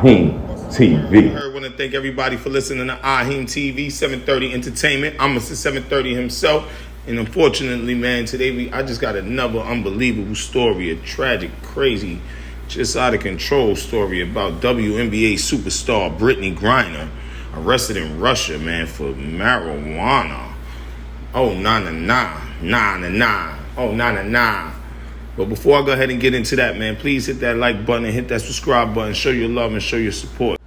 Ahim TV. I want to thank everybody for listening to Ahim TV, 730 Entertainment. I'm Mr. 730 himself. And unfortunately, man, today I just got another unbelievable story, a tragic, crazy, just out of control story about WNBA superstar BRITTNey Griner arrested in Russia, man, for marijuana. Oh, nah. Oh, nah. But before I go ahead and get into that, man, please hit that like button and hit that subscribe button. Show your love and show your support.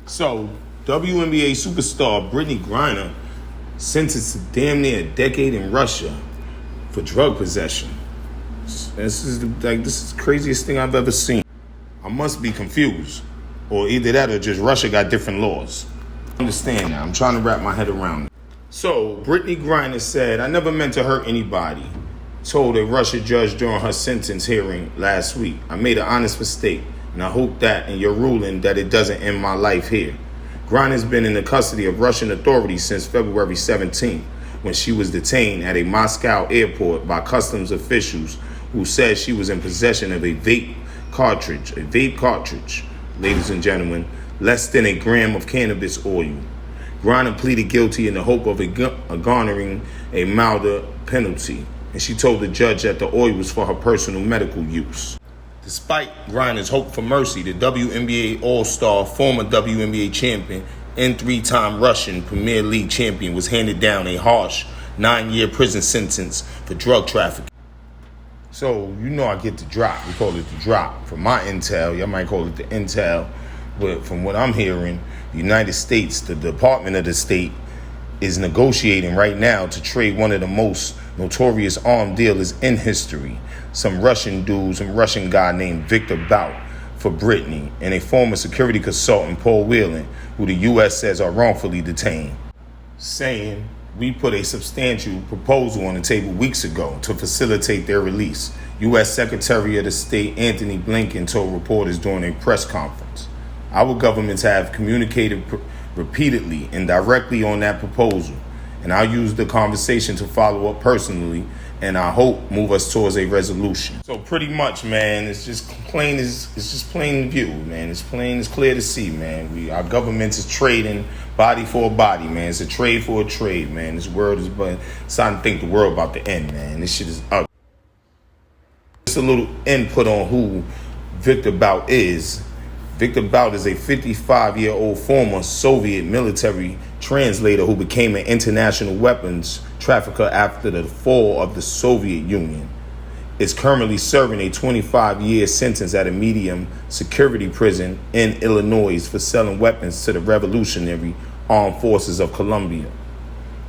So, WNBA superstar BRITTNey Griner sentenced to damn near a decade in Russia for drug possession. This is the craziest thing I've ever seen. I must be confused, or either that or just Russia got different laws. Understand now. I'm trying to wrap my head around it. So, BRITTNey Griner said, "I never meant to hurt anybody," told a Russia judge during her sentence hearing last week. "I made an honest mistake, and I hope that in your ruling that it doesn't end my life here." Griner's been in the custody of Russian authorities since February 17th, when she was detained at a Moscow airport by customs officials who said she was in possession of a vape cartridge, ladies and gentlemen, less than a gram of cannabis oil. Griner pleaded guilty in the hope of garnering a milder penalty, and she told the judge that the oil was for her personal medical use. Despite Griner's hope for mercy, the WNBA All-Star, former WNBA champion, and three-time Russian Premier League champion was handed down a harsh 9-year prison sentence for drug trafficking. So, you know I get the drop. We call it the drop. From my intel, y'all might call it the intel, but from what I'm hearing, the United States, the Department of the State, is negotiating right now to trade one of the most notorious arms dealers in history, some Russian guy named Victor Bout, for BRITTNey, and a former security consultant, Paul Whelan, who the U.S. says are wrongfully detained, saying, "We put a substantial proposal on the table weeks ago to facilitate their release," U.S. Secretary of State Antony Blinken told reporters during a press conference. "Our governments have communicated repeatedly and directly on that proposal, and I'll use the conversation to follow up personally, and I hope move us towards a resolution." So pretty much, man, it's just plain view, man. It's clear to see, man. Our government is trading body for a body, man. It's a trade for a trade, man. This world is starting to think the world about to end, man. This shit is ugly. Just a little input on who Victor Bout is. Victor Bout is a 55-year-old former Soviet military translator who became an international weapons trafficker after the fall of the Soviet Union. Is currently serving a 25-year sentence at a medium security prison in Illinois for selling weapons to the Revolutionary Armed Forces of Colombia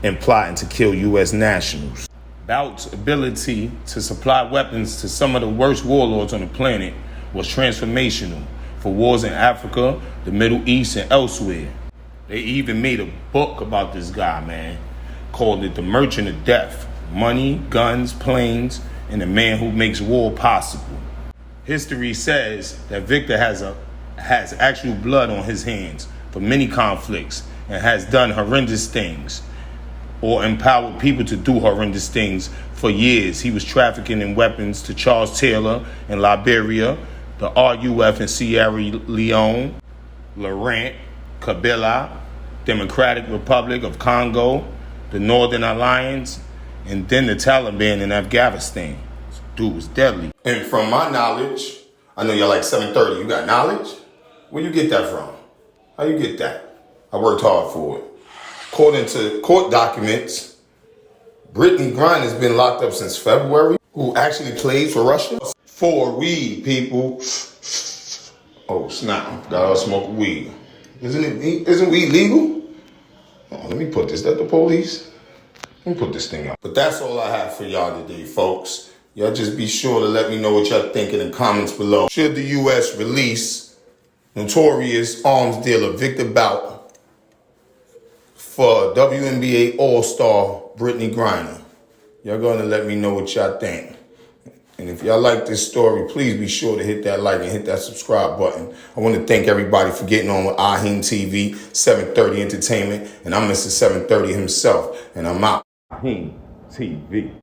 and plotting to kill U.S. nationals. Bout's ability to supply weapons to some of the worst warlords on the planet was transformational for wars in Africa, the Middle East, and elsewhere. They even made a book about this guy, man, called it The Merchant of Death: Money, Guns, Planes, and the Man Who Makes War Possible. History says that Victor has actual blood on his hands for many conflicts and has done horrendous things or empowered people to do horrendous things for years. He was trafficking in weapons to Charles Taylor in Liberia, the RUF in Sierra Leone, Laurent Kabila, Democratic Republic of Congo, the Northern Alliance, and then the Taliban in Afghanistan. This dude was deadly. And from my knowledge, I know you're like 730. You got knowledge? Where you get that from? How you get that? I worked hard for it. According to court documents, BRITTNey Griner has been locked up since February. Who actually plays for Russia? For weed, people. Oh, snap. Gotta smoke weed. Isn't weed legal? Oh, let me put this. Is that the police? Let me put this thing up. But that's all I have for y'all today, folks. Y'all just be sure to let me know what y'all think in the comments below. Should the U.S. release notorious arms dealer Victor Bout for WNBA All-Star BRITTNey Griner? Y'all gonna let me know what y'all think. And if y'all like this story, please be sure to hit that like and hit that subscribe button. I want to thank everybody for getting on with Ahim TV, 730 Entertainment. And I'm Mr. 730 himself. And I'm out. Ahim TV.